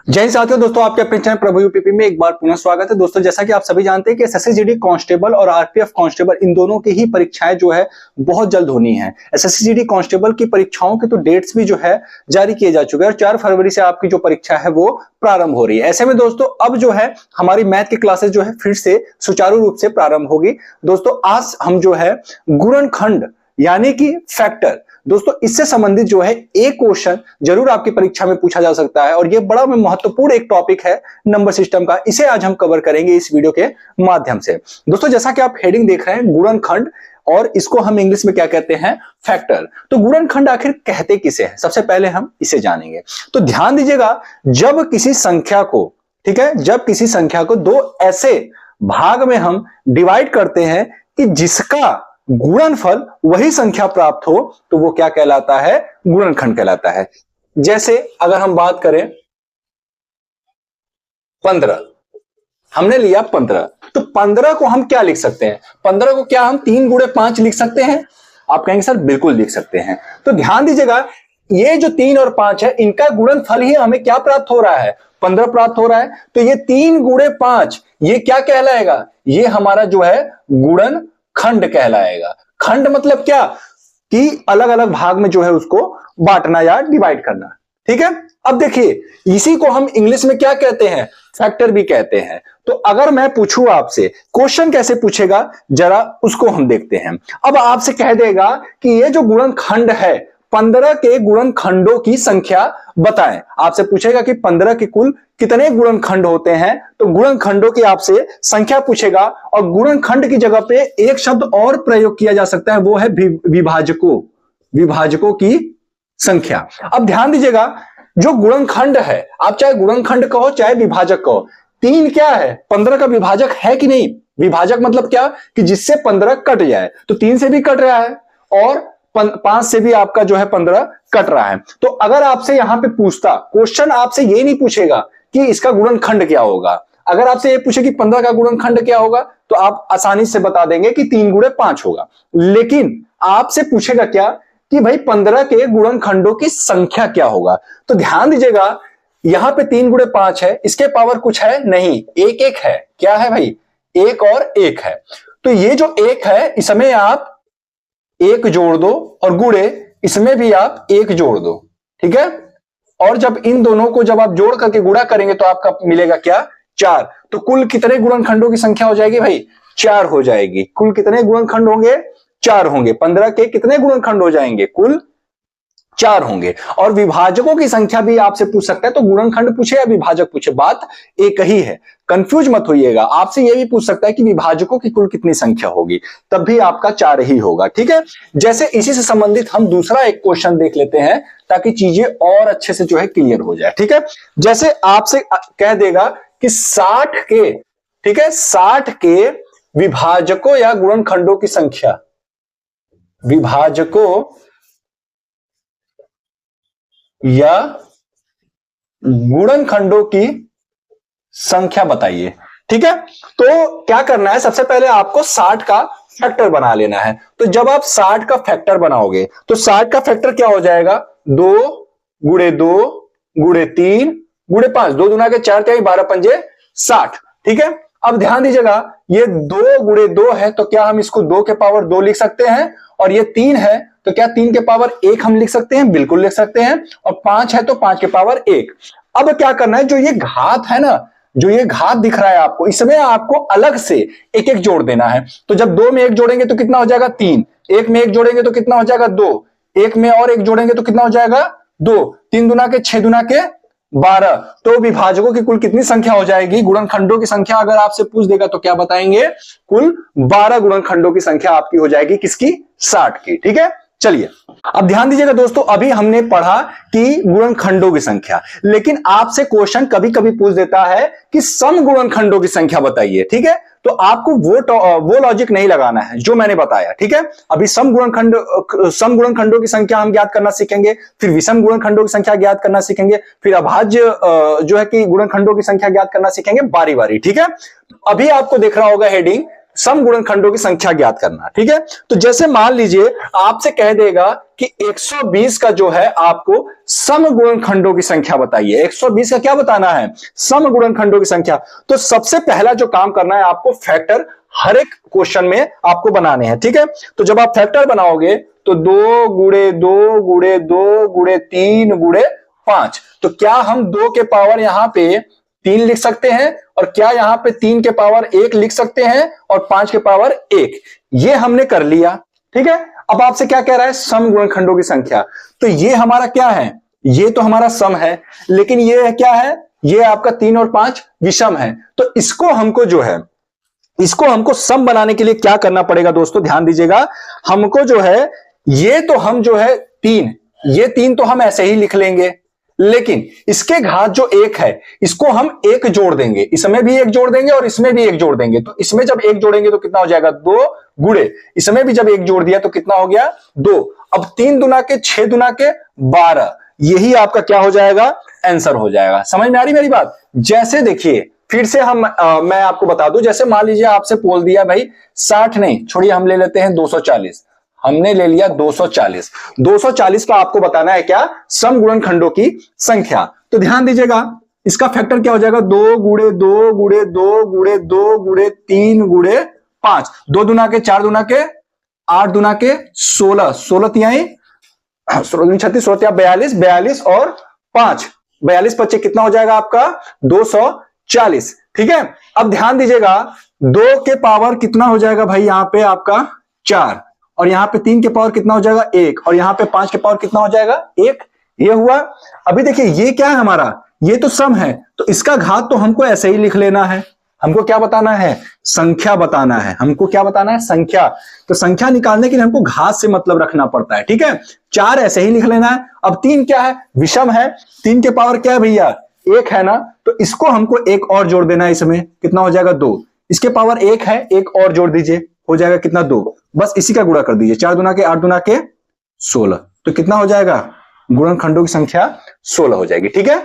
जय हिंद साथियों। दोस्तों आपके अपने चैनल प्रभु यूपीपी में एक बार पुनः स्वागत है। दोस्तों जैसा कि आप सभी जानते हैं कि एसएससी कांस्टेबल और आरपीएफ कांस्टेबल इन दोनों की ही परीक्षाएं जो है बहुत जल्द होनी है। एसएससी कांस्टेबल की परीक्षाओं के तो डेट्स भी जो है जारी किए जा चुके हैं और 4 फरवरी से आपकी जो परीक्षा है वो प्रारंभ हो रही है। ऐसे में दोस्तों अब जो है हमारी मैथ की क्लासेस जो है फिर से सुचारू रूप से प्रारंभ होगी। दोस्तों आज हम जो है गुणनखंड यानी कि फैक्टर, दोस्तों इससे संबंधित जो है एक क्वेश्चन जरूर आपकी परीक्षा में पूछा जा सकता है और ये बड़ा महत्वपूर्ण एक टॉपिक है नंबर सिस्टम का। इसे आज हम कवर करेंगे इस वीडियो के माध्यम से। दोस्तों जैसा कि आप हेडिंग देख रहे हैं गुणनखंड, और इसको हम इंग्लिश में क्या कहते हैं, फैक्टर। तो गुणनखंड आखिर कहते किसे हैं, सबसे पहले हम इसे जानेंगे। तो ध्यान दीजिएगा, जब किसी संख्या को, ठीक है, जब किसी संख्या को दो ऐसे भाग में हम डिवाइड करते हैं कि जिसका गुणनफल वही संख्या प्राप्त हो तो वो क्या कहलाता है, गुणनखंड कहलाता है। जैसे अगर हम बात करें 15, हमने लिया 15, तो 15 को हम क्या लिख सकते हैं, 15 को क्या हम 3 गुणे 5 लिख सकते हैं? आप कहेंगे सर बिल्कुल लिख सकते हैं। तो ध्यान दीजिएगा, ये जो 3 और 5 है इनका गुणनफल ही हमें क्या प्राप्त हो रहा है, 15 प्राप्त हो रहा है। तो ये 3 गुणे 5 ये क्या कहलाएगा, ये हमारा जो है गुणन खंड कहलाएगा। खंड मतलब क्या कि अलग अलग भाग में जो है उसको बांटना या डिवाइड करना, ठीक है। अब देखिए इसी को हम इंग्लिश में क्या कहते हैं, फैक्टर भी कहते हैं। तो अगर मैं पूछूं आपसे, क्वेश्चन कैसे पूछेगा जरा उसको हम देखते हैं। अब आपसे कह देगा कि ये जो गुणनखंड है 15 के गुणनखंडों की संख्या बताएं। आपसे पूछेगा कि 15 के कुल कितने गुणनखंड होते हैं, तो गुणनखंडों की आपसे संख्या पूछेगा और गुणनखंड की जगह पे एक शब्द और प्रयोग किया जा सकता है, वो है विभाजकों की संख्या। अब ध्यान दीजिएगा, जो गुणनखंड है, आप चाहे गुणनखंड कहो चाहे विभाजक कहो, 3 क्या है, 15 का विभाजक है कि नहीं। विभाजक मतलब क्या कि जिससे 15 कट जाए, तो 3 से भी कट रहा है और 5 से भी आपका जो है 15 कट रहा है। तो अगर आपसे यहां पे पूछता, क्वेश्चन आपसे ये नहीं पूछेगा कि इसका गुणनखंड क्या होगा। अगर आपसे ये पूछे कि 15 का गुणनखंड क्या होगा, तो आप आसानी से बता देंगे कि 3 गुणे 5 होगा। लेकिन आपसे पूछेगा क्या कि भाई 15 के गुणनखंडों की संख्या क्या होगा। तो ध्यान दीजिएगा, यहां पे 3 गुणे 5 है, इसके पावर कुछ है नहीं, एक एक है। क्या है भाई, 1 और 1 है। तो ये जो 1 है इसमें आप 1 जोड़ दो और गुणे इसमें भी आप 1 जोड़ दो, ठीक है। और जब इन दोनों को जब आप जोड़ करके गुणा करेंगे तो आपका मिलेगा क्या, 4। तो कुल कितने गुणनखंडों की संख्या हो जाएगी भाई, 4 हो जाएगी। कुल कितने गुणनखंड होंगे, 4 होंगे। 15 के कितने गुणनखंड हो जाएंगे, कुल 4 होंगे। और विभाजकों की संख्या भी आपसे पूछ सकता है, तो गुणनखंड पूछे या विभाजक पूछे बात एक ही है, कंफ्यूज मत होइएगा। आपसे यह भी पूछ सकता है कि विभाजकों की कुल कितनी संख्या होगी, तब भी आपका 4 ही होगा, ठीक है। जैसे इसी से संबंधित हम दूसरा एक क्वेश्चन देख लेते हैं ताकि चीजें और अच्छे से जो है क्लियर हो जाए, ठीक है। जैसे आपसे कह देगा कि 60 के, ठीक है, 60 के विभाजकों या गुणनखंडों की संख्या, विभाजकों या गुणनखंडों की संख्या बताइए, ठीक है। तो क्या करना है, सबसे पहले आपको 60 का फैक्टर बना लेना है। तो जब आप 60 का फैक्टर बनाओगे तो 60 का फैक्टर क्या हो जाएगा, 2 गुणे 2 गुणे 3 गुणे 5, 2 दूना के 4 क्या, 12 पंजे 60, ठीक है। अब ध्यान दीजिएगा, ये 2 गुणे 2 है तो क्या हम इसको 2 के पावर 2 लिख सकते हैं, और ये 3 है तो क्या 3 के पावर 1 हम लिख सकते हैं, बिल्कुल लिख सकते हैं। और 5 है तो 5 के पावर 1। अब क्या करना है, जो ये घात है ना, जो ये घात दिख रहा है आपको, इसमें आपको अलग से एक एक जोड़ देना है। तो जब 2 में 1 जोड़ेंगे तो कितना हो जाएगा, 3। 1 में 1 जोड़ेंगे तो कितना हो जाएगा, 2। 1 में और 1 जोड़ेंगे तो कितना हो जाएगा, 2। 3 दुना के 6 दुना के 12। तो विभाजकों की कुल कितनी संख्या हो जाएगी, गुणनखंडों की संख्या अगर आपसे पूछ देगा तो क्या बताएंगे, कुल 12 गुणनखंडों की संख्या आपकी हो जाएगी, किसकी, 60 की, ठीक है। चलिए अब ध्यान दीजिएगा दोस्तों, अभी हमने पढ़ा कि गुणनखंडों की संख्या, लेकिन आपसे क्वेश्चन कभी कभी पूछ देता है कि सम गुणनखंडों की संख्या बताइए, ठीक है। तो आपको वो लॉजिक नहीं लगाना है जो मैंने बताया, ठीक है। अभी सम गुणनखंडों की संख्या हम ज्ञात करना सीखेंगे, फिर विषम गुणनखंडों की संख्या ज्ञात करना सीखेंगे, फिर अभाज्य जो है कि गुणनखंडों की संख्या ज्ञात करना सीखेंगे बारी बारी, ठीक है। अभी आपको देख रहा होगा हेडिंग सम गुणनखंडों की संख्या ज्ञात करना। ठीक है, तो जैसे मान लीजिए आपसे कह देगा कि 120 का जो है आपको सम गुणनखंडों की संख्या बताइए। 120 का क्या बताना है? सम गुणनखंडों की संख्या। तो सबसे पहला जो काम करना है आपको फैक्टर हर एक क्वेश्चन में आपको बनाने हैं। ठीक है, तो जब आप फैक्टर बनाओगे तो 2 गुणे 2 गुणे 2 गुणे 3 गुणे 5, तो क्या हम 2 के पावर यहां पे 3 लिख सकते हैं और क्या यहां पे 3 के पावर 1 लिख सकते हैं और 5 के पावर 1? ये हमने कर लिया। ठीक है, अब आपसे क्या कह रहा है? सम गुणनखंडों की संख्या। तो ये हमारा क्या है? ये तो हमारा सम है, लेकिन ये क्या है? ये आपका 3 और 5 विषम है। तो इसको हमको जो है, इसको हमको सम बनाने के लिए क्या करना पड़ेगा दोस्तों? ध्यान दीजिएगा, हमको जो है ये तो हम जो है 3, ये 3 तो हम ऐसे ही लिख लेंगे, लेकिन इसके घात जो 1 है इसको हम 1 जोड़ देंगे, इसमें भी 1 जोड़ देंगे और इसमें भी 1 जोड़ देंगे। तो इसमें जब 1 जोड़ेंगे तो कितना हो जाएगा? 2 गुणे इसमें भी जब 1 जोड़ दिया तो कितना हो गया? 2। अब 3 दुना के 6 दुना के 12, यही आपका क्या हो जाएगा? आंसर हो जाएगा। समझ में आ रही मेरी बात? जैसे देखिए फिर से मैं आपको बता दूं, जैसे मान लीजिए आपसे बोल दिया भाई 60 नहीं, छोड़िए हम ले लेते हैं 240, हमने ले लिया 240। 240 का आपको बताना है क्या? सम गुणनखंडों की संख्या। तो ध्यान दीजिएगा, इसका फैक्टर क्या हो जाएगा? 2 गुणे 2 गुणे 2 गुणे 2 गुणे 3 गुणे 5, 2 दुना के 4 दुना के 8 दुना के 16, 16 तिहाई 16 36, 16 42, 42 और 5, 42 25 कितना हो जाएगा आपका? 240। ठीक है, अब ध्यान दीजिएगा 2 के पावर कितना हो जाएगा भाई? यहां पे आपका 4, और यहां पे 3 के पावर कितना हो जाएगा? 1, और यहां पे 5 के पावर कितना हो जाएगा? 1। ये हुआ। अभी देखिए ये क्या है हमारा? ये तो सम है, तो इसका घात तो हमको ऐसे ही लिख लेना है। हमको क्या बताना है? संख्या बताना है। हमको क्या बताना है? संख्या। तो संख्या निकालने के लिए हमको घात से मतलब रखना पड़ता है। ठीक है, 4 ऐसे ही लिख लेना है। अब 3 क्या है? विषम है। 3 के पावर क्या है भैया? 1 है ना, तो इसको हमको 1 और जोड़ देना है। इसमें कितना हो जाएगा? 2। इसके पावर 1 है, 1 और जोड़ दीजिए, हो जाएगा कितना? 2। बस इसी का गुणा कर दीजिए, 4 दुना के 8 दुना के 16, तो कितना हो जाएगा? गुणनखंडों की संख्या 16 हो जाएगी। ठीक है,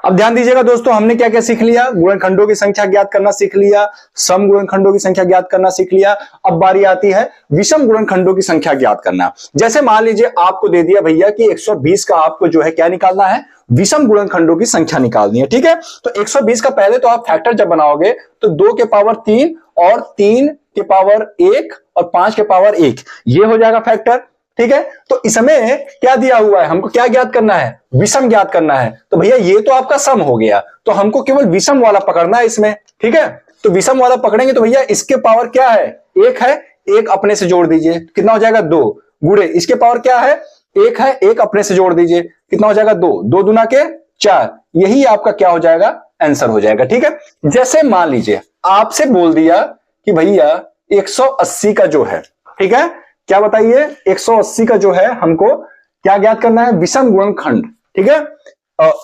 अब ध्यान दीजिएगा दोस्तों, हमने क्या क्या सीख लिया? गुणनखंडों की संख्या ज्ञात करना सीख लिया, सम गुणनखंडों की संख्या ज्ञात करना सीख लिया। अब बारी आती है विषम गुणनखंडों की संख्या ज्ञात करना। जैसे मान लीजिए आपको दे दिया भैया कि 120 का आपको जो है क्या निकालना है? विषम गुणनखंडों की संख्या निकालनी है। ठीक है, तो 120 का पहले तो आप फैक्टर जब बनाओगे तो 2 के पावर 3 और 3 के पावर 1 और 5 के पावर 1, ये हो जाएगा फैक्टर। ठीक है, तो इसमें क्या दिया हुआ है? हमको क्या ज्ञात करना है? विषम ज्ञात करना है। तो भैया ये तो आपका सम हो गया, तो हमको केवल विषम वाला पकड़ना है इसमें। ठीक है, तो विषम वाला पकड़ेंगे तो भैया इसके पावर क्या है? 1 है, 1 अपने से जोड़ दीजिए, कितना हो जाएगा? 2 गुणे इसके पावर क्या है? 1 है, 1 अपने से जोड़ दीजिए, कितना हो जाएगा? 2, 2 दुना के 4, यही आपका क्या हो जाएगा? आंसर हो जाएगा। ठीक है, जैसे मान लीजिए आपसे बोल दिया कि भैया 180 का जो है, ठीक है, क्या बताइए? 180 का जो है हमको क्या ज्ञात करना है? विषम गुणनखंड। ठीक है,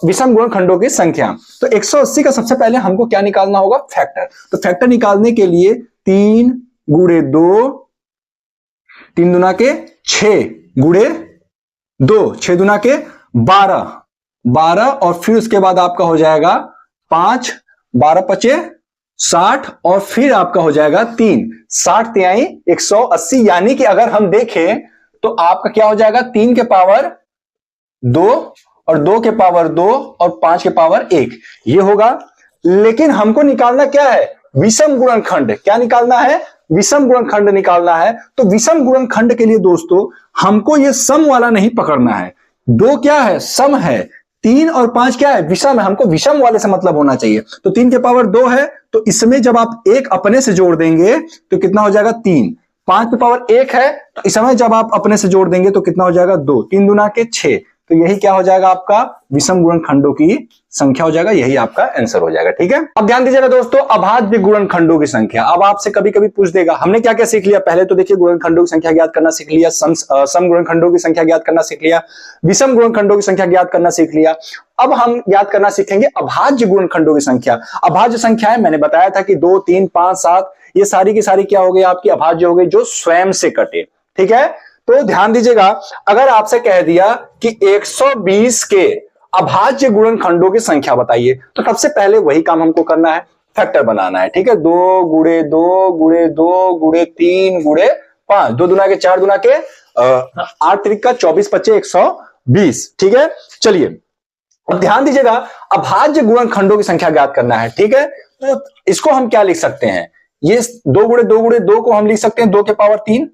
विषम गुणनखंडों की संख्या। तो 180 का सबसे पहले हमको क्या निकालना होगा? फैक्टर। तो फैक्टर निकालने के लिए 3 गुणे 2, 3 दुना के 6 गुणे 2, 6 दुना के 12, 12 और फिर उसके बाद आपका हो जाएगा 5, 12 पचे 60 और फिर आपका हो जाएगा 3, 60 तिहाई 180। यानी कि अगर हम देखें तो आपका क्या हो जाएगा? 3 के पावर 2 और 2 के पावर 2 और 5 के पावर 1, ये होगा। लेकिन हमको निकालना क्या है? विषम गुणनखंड। क्या निकालना है? विषम गुणनखंड निकालना है। तो विषम गुणनखंड के लिए दोस्तों हमको ये सम वाला नहीं पकड़ना है। 2 क्या है? सम है। 3 और 5 क्या है? विषम है। हमको विषम वाले से मतलब होना चाहिए। तो 3 के पावर 2 है, तो इसमें जब आप 1 अपने से जोड़ देंगे तो कितना हो जाएगा? 3। 5 के पावर 1 है, तो इसमें जब आप अपने से जोड़ देंगे तो कितना हो जाएगा? 2। 3 दुना के 6, तो यही क्या हो जाएगा? आपका विषम गुणनखंडों की संख्या हो जाएगा, यही आपका आंसर हो जाएगा। ठीक है, अब ध्यान दीजिएगा दोस्तों, अभाज्य गुणनखंडों की संख्या। अब आपसे कभी कभी पूछ देगा, हमने क्या क्या सीख लिया? पहले तो देखिए गुणनखंडों की संख्या ज्ञात करना सीख लिया, सम गुणनखंडों की संख्या ज्ञात करना सीख लिया, विषम गुणनखंडों की संख्या ज्ञात करना सीख लिया। अब हम ज्ञात करना सीखेंगे अभाज्य गुणनखंडों की संख्या। अभाज्य संख्याएं मैंने बताया था कि 2, 3, 5, 7, ये सारी की सारी क्या हो गई? आपकी अभाज्य हो गई, जो स्वयं से कटे। ठीक है, तो ध्यान दीजिएगा, अगर आपसे कह दिया कि 120 के अभाज्य गुणनखंडों की संख्या बताइए, तो सबसे पहले वही काम हमको करना है। फैक्टर बनाना है, ठीक है। 2 गुणे 2 गुणे 2 गुणे 3 गुणे 5, 2 दुना के 4 दुना के 8 त्रिका 24 25 120, ठीक है। चलिए अब ध्यान दीजिएगा, अभाज्य गुणनखंडों की संख्या ज्ञात करना है, ठीक है। तो इसको हम क्या लिख सकते हैं, ये 2 गुणे 2 गुणे 2 को हम लिख सकते हैं 2 के पावर 3,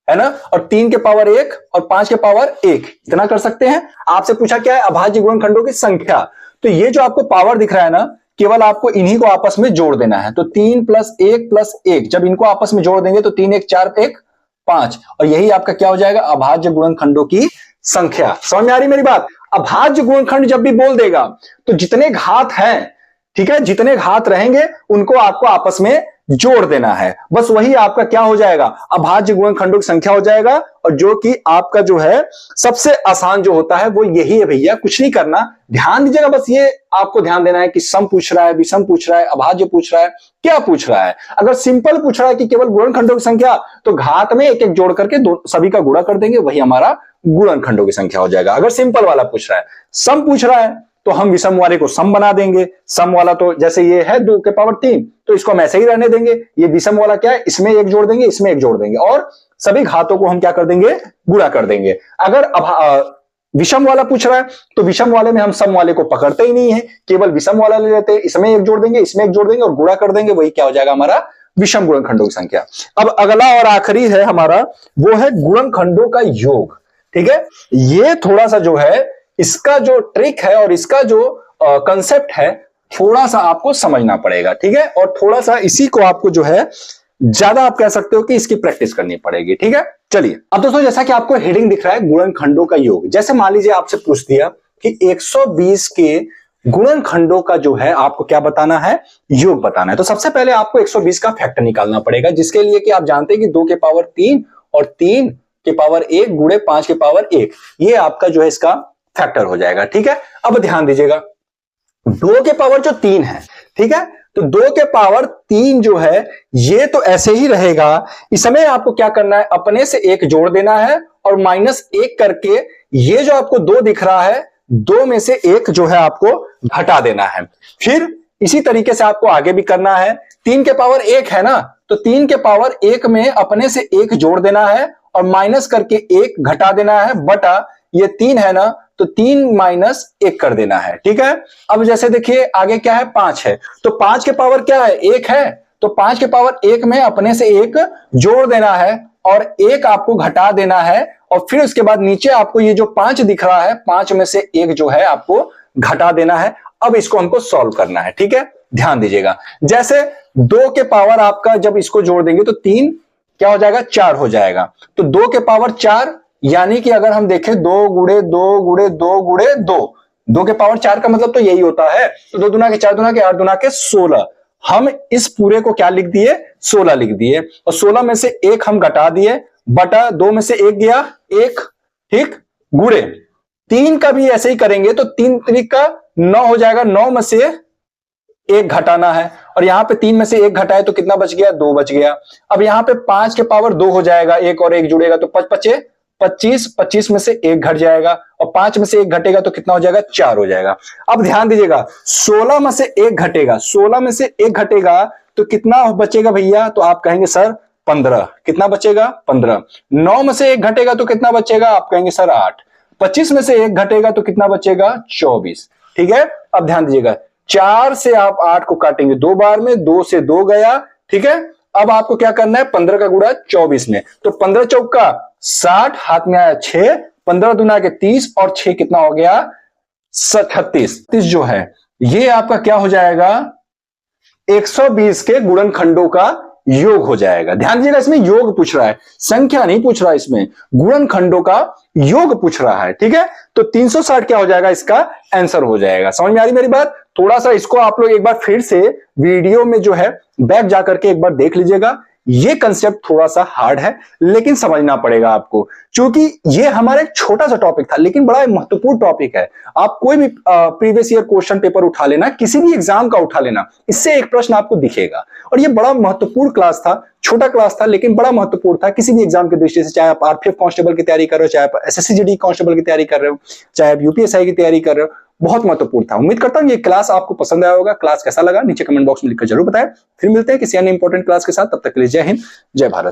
है ना, और 3 के पावर 1 और 5 के पावर 1, इतना कर सकते हैं। आपसे पूछा क्या है, अभाज्य गुणनखंडों की संख्या, तो ये जो आपको पावर दिख रहा है ना, केवल आपको इन्हीं को आपस में जोड़ देना है। तो 3 + 1 जब इनको आपस में जोड़ देंगे तो 3 1 4 1 5, और यही आपका क्या हो जाएगा, अभाज्य गुणनखंडों की संख्या। समझ में आ रही मेरी बात। अभाज्य गुणनखंड जब भी बोल देगा तो जितने घात हैं, ठीक है, जितने घात रहेंगे उनको आपको आपस में जोड़ देना है, बस वही आपका क्या हो जाएगा, अभाज्य गुणनखंडों की संख्या हो जाएगा। और जो कि आपका जो है सबसे आसान जो होता है वो यही है भैया, कुछ नहीं करना, ध्यान दीजिएगा, बस ये आपको ध्यान देना है कि सम पूछ रहा है, विषम पूछ रहा है, अभाज्य पूछ रहा है, क्या पूछ रहा है। अगर सिंपल पूछ रहा है कि केवल गुणनखंडों की संख्या, तो घात में एक एक जोड़ करके सभी का गुणा कर देंगे, वही हमारा गुणनखंडों की संख्या हो जाएगा। अगर सिंपल वाला पूछ रहा है, सम पूछ रहा है, तो हम विषम वाले को सम बना देंगे। सम वाला तो जैसे ये है 2 के पावर 3, तो इसको हम ऐसे ही रहने देंगे। ये विषम वाला क्या है, इसमें एक जोड़ देंगे, इसमें एक जोड़ देंगे, और सभी घातों को हम क्या कर देंगे, गुणा कर देंगे। अगर विषम वाला पूछ रहा है तो विषम वाले में हम सम वाले को पकड़ते ही नहीं है, केवल विषम वाला ले लेते हैं, इसमें एक जोड़ देंगे, इसमें एक जोड़ देंगे और गुणा कर देंगे, वही क्या हो जाएगा, हमारा विषम गुणनखंडों की संख्या। अब अगला और आखिरी है हमारा, वो है गुणनखंडों का योग, ठीक है। ये थोड़ा सा जो है, इसका जो ट्रिक है और इसका जो कंसेप्ट है, थोड़ा सा आपको समझना पड़ेगा, ठीक है। और थोड़ा सा इसी को आपको जो है ज्यादा आप कह सकते हो कि इसकी प्रैक्टिस करनी पड़ेगी, ठीक है। चलिए अब दोस्तों, जैसा कि आपको हेडिंग दिख रहा है गुणनखंडों का योग, जैसे मान लीजिए आपसे पूछ दिया कि 120 के गुणनखंडों का जो है आपको क्या बताना है, योग बताना है। तो सबसे पहले आपको 120 का फैक्टर निकालना पड़ेगा, जिसके लिए कि आप जानते हैं कि 2 के पावर 3 और 3 के पावर 1 गुणे 5 के पावर 1, ये आपका जो है इसका फैक्टर हो जाएगा, ठीक है। अब ध्यान दीजिएगा, 2 के पावर जो 3 है, ठीक है, तो 2 के पावर 3 जो है ये तो ऐसे ही रहेगा। इस समय आपको क्या करना है, अपने से एक जोड़ देना है और -1 करके ये जो आपको 2 दिख रहा है, 2 में से 1 जो है आपको घटा देना है। फिर इसी तरीके से आपको आगे भी करना है। 3 के पावर 1 है ना, तो 3 के पावर 1 में अपने से 1 जोड़ देना है और माइनस करके 1 घटा देना है, बटा ये 3 है ना, तो 3 - 1 कर देना है, ठीक है। अब जैसे देखिए आगे क्या है, 5 है, तो 5 के पावर क्या है, 1 है, तो 5 के पावर 1 में अपने से 1 जोड़ देना है और 1 आपको घटा देना है, और फिर उसके बाद नीचे आपको ये जो 5 दिख रहा है, 5 में से 1 जो है आपको घटा देना है। अब इसको हमको सॉल्व करना है, ठीक है। ध्यान दीजिएगा, जैसे 2 के पावर आपका जब इसको जोड़ देंगे तो 3 क्या हो जाएगा, 4 हो जाएगा। तो 2 के पावर 4, यानी कि अगर हम देखें 2 गुणे 2 गुणे 2 गुणे 2, 2 के पावर 4 का मतलब तो यही होता है। तो 2 दुना के 4 दुना के 8 दुना के 16, हम इस पूरे को क्या लिख दिए, 16 लिख दिए, और 16 में से 1 हम घटा दिए, बटा 2 में से 1 गया 1, ठीक, गुणे 3 का भी ऐसे ही करेंगे, तो 3 त्रिक का 9 हो जाएगा, 9 में से 1 घटाना है, और यहां पे 3 में से 1 घटाए तो कितना बच गया, 2 बच गया। अब यहां पे 5 के पावर 2 हो जाएगा, 1 और 1 जुड़ेगा तो 5 5 25, 25 में से 1 घट जाएगा, और 5 में से 1 घटेगा तो कितना हो जाएगा, 4 हो जाएगा। अब ध्यान दीजिएगा, 16 में से 1 घटेगा, 16 में से 1 घटेगा तो कितना बचेगा भैया, तो आप कहेंगे सर 15, कितना बचेगा, 15। 9 में से 1 घटेगा तो कितना बचेगा, आप कहेंगे सर 8। 25 में से 1 घटेगा तो कितना बचेगा, 24, ठीक है। अब ध्यान दीजिएगा, 4 से आप 8 को काटेंगे 2 बार में, 2 से 2 गया, ठीक है। अब आपको क्या करना है, 15 का गुणा 24 में, तो 15 चौका 60, हाथ में आया 6, 15 दुना के 30 और 6 कितना हो गया, 36 जो है ये आपका क्या हो जाएगा, 120 के गुणनखंडों का योग हो जाएगा। ध्यान दीजिएगा, इसमें योग पूछ रहा है, संख्या नहीं पूछ रहा, इसमें गुणनखंडों का योग पूछ रहा है, ठीक है। तो 360 क्या हो जाएगा, इसका आंसर हो जाएगा। समझ में आ रही मेरी बात। थोड़ा सा इसको आप लोग एक बार फिर से वीडियो में जो है बैक जाकर के एक बार देख लीजिएगा। ये कंसेप्ट थोड़ा सा हार्ड है, लेकिन समझना पड़ेगा आपको, क्योंकि ये हमारा एक छोटा सा टॉपिक था, लेकिन बड़ा महत्वपूर्ण टॉपिक है। आप कोई भी प्रीवियस ईयर क्वेश्चन पेपर उठा लेना, किसी भी एग्जाम का उठा लेना, इससे एक प्रश्न आपको दिखेगा। और ये बड़ा महत्वपूर्ण क्लास था, छोटा क्लास था, लेकिन बड़ा महत्वपूर्ण था किसी भी एग्जाम की दृष्टि से। चाहे आप आरपीएफ कांस्टेबल की तैयारी कर रहे हो, चाहे आप एसएससी जीडी कांस्टेबल की तैयारी कर रहे हो, चाहे आप यूपीएसआई की तैयारी कर रहे हो, बहुत महत्वपूर्ण था। उम्मीद करता हूं ये क्लास आपको पसंद आया होगा। क्लास कैसा लगा नीचे कमेंट बॉक्स में लिखकर जरूर बताएं। फिर मिलते हैं किसी अन्य इंपॉर्टेंट क्लास के साथ, तब तक के लिए जय हिंद, जय भारत।